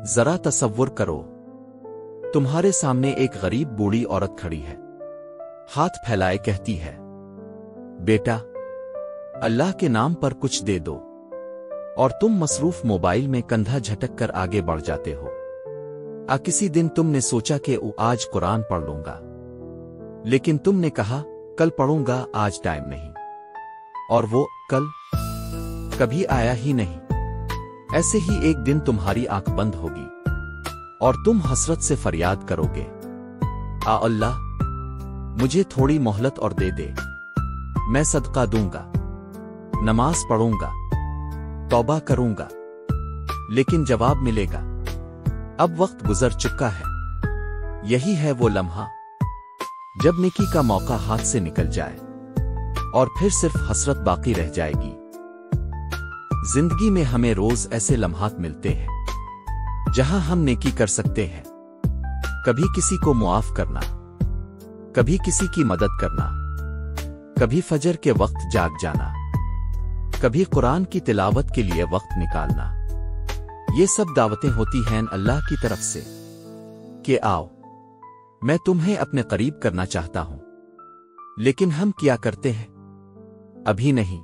ذرا تصور کرو، تمہارے سامنے ایک غریب بوڑھی عورت کھڑی ہے، ہاتھ پھیلائے کہتی ہے، بیٹا اللہ کے نام پر کچھ دے دو، اور تم مصروف موبائل میں کندھا جھٹک کر آگے بڑھ جاتے ہو۔ کسی دن تم نے سوچا کہ آج قرآن پڑھ لوں گا، لیکن تم نے کہا کل پڑھوں گا، آج ٹائم نہیں، اور وہ کل کبھی آیا ہی نہیں۔ ایسے ہی ایک دن تمہاری آنکھ بند ہوگی اور تم حسرت سے فریاد کرو گے، اللہ مجھے تھوڑی مہلت اور دے دے، میں صدقہ دوں گا، نماز پڑھوں گا، توبہ کروں گا۔ لیکن جواب ملے گا، اب وقت گزر چکا ہے۔ یہی ہے وہ لمحہ جب نیکی کا موقع ہاتھ سے نکل جائے اور پھر صرف حسرت باقی رہ جائے گی۔ زندگی میں ہمیں روز ایسے لمحات ملتے ہیں جہاں ہم نیکی کر سکتے ہیں، کبھی کسی کو معاف کرنا، کبھی کسی کی مدد کرنا، کبھی فجر کے وقت جاگ جانا، کبھی قرآن کی تلاوت کے لیے وقت نکالنا۔ یہ سب دعوتیں ہوتی ہیں اللہ کی طرف سے کہ آؤ میں تمہیں اپنے قریب کرنا چاہتا ہوں۔ لیکن ہم کیا کرتے ہیں؟ ابھی نہیں،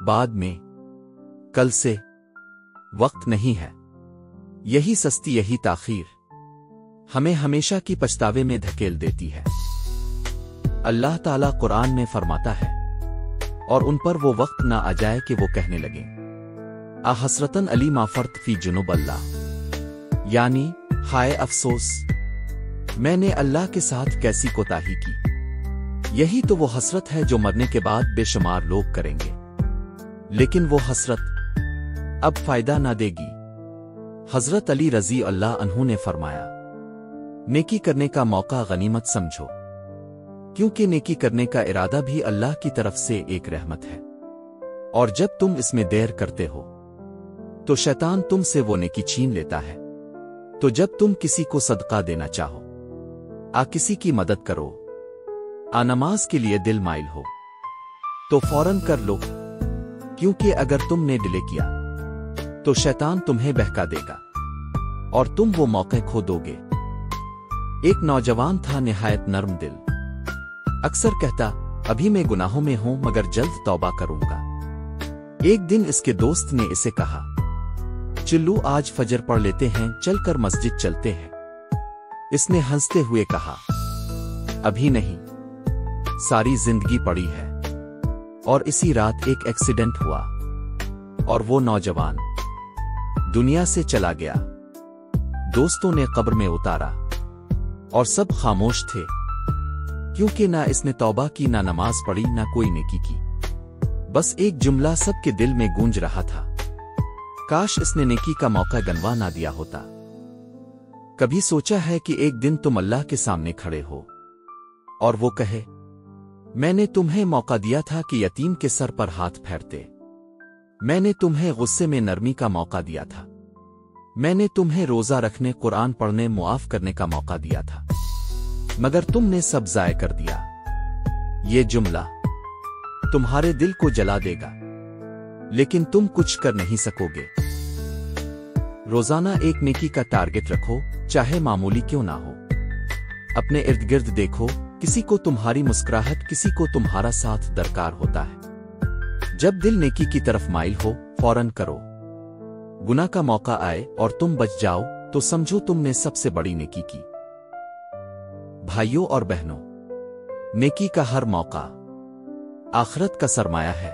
بعد میں، کل سے، وقت نہیں ہے۔ یہی سستی، یہی تاخیر ہمیں ہمیشہ کی پچھتاوے میں دھکیل دیتی ہے۔ اللہ تعالیٰ قرآن میں فرماتا ہے، اور ان پر وہ وقت نہ آ جائے کہ وہ کہنے لگیں، حسرتن علی ما فرط فی جنوب اللہ، یعنی ہائے افسوس، میں نے اللہ کے ساتھ کیسی کوتاہی کی۔ یہی تو وہ حسرت ہے جو مرنے کے بعد بے شمار لوگ کریں گے، لیکن وہ حسرت اب فائدہ نہ دے گی۔ حضرت علی رضی اللہ عنہ نے فرمایا، نیکی کرنے کا موقع غنیمت سمجھو، کیونکہ نیکی کرنے کا ارادہ بھی اللہ کی طرف سے ایک رحمت ہے، اور جب تم اس میں دیر کرتے ہو تو شیطان تم سے وہ نیکی چھین لیتا ہے۔ تو جب تم کسی کو صدقہ دینا چاہو، کسی کی مدد کرو، نماز کے لیے دل مائل ہو، تو فوراً کر لو، کیونکہ اگر تم نے ڈیلے کیا تو شیطان تمہیں بہکا دے گا اور تم وہ موقع کھو دو گے۔ ایک نوجوان تھا نہایت نرم دل، اکثر کہتا، ابھی میں گناہوں میں ہوں مگر جلد توبہ کروں گا۔ ایک دن اس کے دوست نے اسے کہا، چلو آج فجر پڑھ لیتے ہیں، چل کر مسجد چلتے ہیں۔ اس نے ہنستے ہوئے کہا، ابھی نہیں، ساری زندگی پڑی ہے۔ اور اسی رات ایک ایکسیڈنٹ ہوا اور وہ نوجوان دنیا سے چلا گیا۔ دوستوں نے قبر میں اتارا اور سب خاموش تھے، کیونکہ نہ اس نے توبہ کی، نہ نماز پڑھی، نہ کوئی نیکی کی۔ بس ایک جملہ سب کے دل میں گونج رہا تھا، کاش اس نے نیکی کا موقع گنوا نہ دیا ہوتا۔ کبھی سوچا ہے کہ ایک دن تم اللہ کے سامنے کھڑے ہو اور وہ کہے، میں نے تمہیں موقع دیا تھا کہ یتیم کے سر پر ہاتھ پھیرتے، میں نے تمہیں غصے میں نرمی کا موقع دیا تھا، میں نے تمہیں روزہ رکھنے، قرآن پڑھنے، معاف کرنے کا موقع دیا تھا، مگر تم نے سب ضائع کر دیا۔ یہ جملہ تمہارے دل کو جلا دے گا، لیکن تم کچھ کر نہیں سکو گے۔ روزانہ ایک نیکی کا ٹارگٹ رکھو، چاہے معمولی کیوں نہ ہو۔ اپنے ارد گرد دیکھو، کسی کو تمہاری مسکراہٹ، کسی کو تمہارا ساتھ درکار ہوتا ہے۔ جب دل نیکی کی طرف مائل ہو، فوراً کرو۔ گناہ کا موقع آئے اور تم بچ جاؤ تو سمجھو تم نے سب سے بڑی نیکی کی۔ بھائیوں اور بہنوں، نیکی کا ہر موقع آخرت کا سرمایہ ہے۔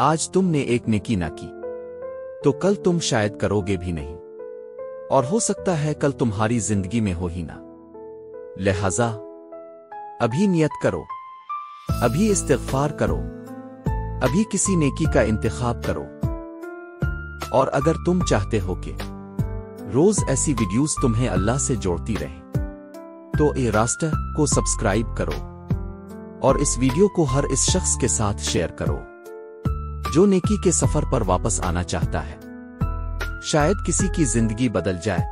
آج تم نے ایک نیکی نہ کی تو کل تم شاید کرو گے بھی نہیں، اور ہو سکتا ہے کل تمہاری زندگی میں ہو ہی نہ۔ لہذا ابھی نیت کرو، ابھی استغفار کرو، ابھی کسی نیکی کا انتخاب کرو۔ اور اگر تم چاہتے ہو کہ روز ایسی ویڈیوز تمہیں اللہ سے جوڑتی رہیں تو راستہ کو سبسکرائب کرو، اور اس ویڈیو کو ہر اس شخص کے ساتھ شیئر کرو جو نیکی کے سفر پر واپس آنا چاہتا ہے۔ شاید کسی کی زندگی بدل جائے۔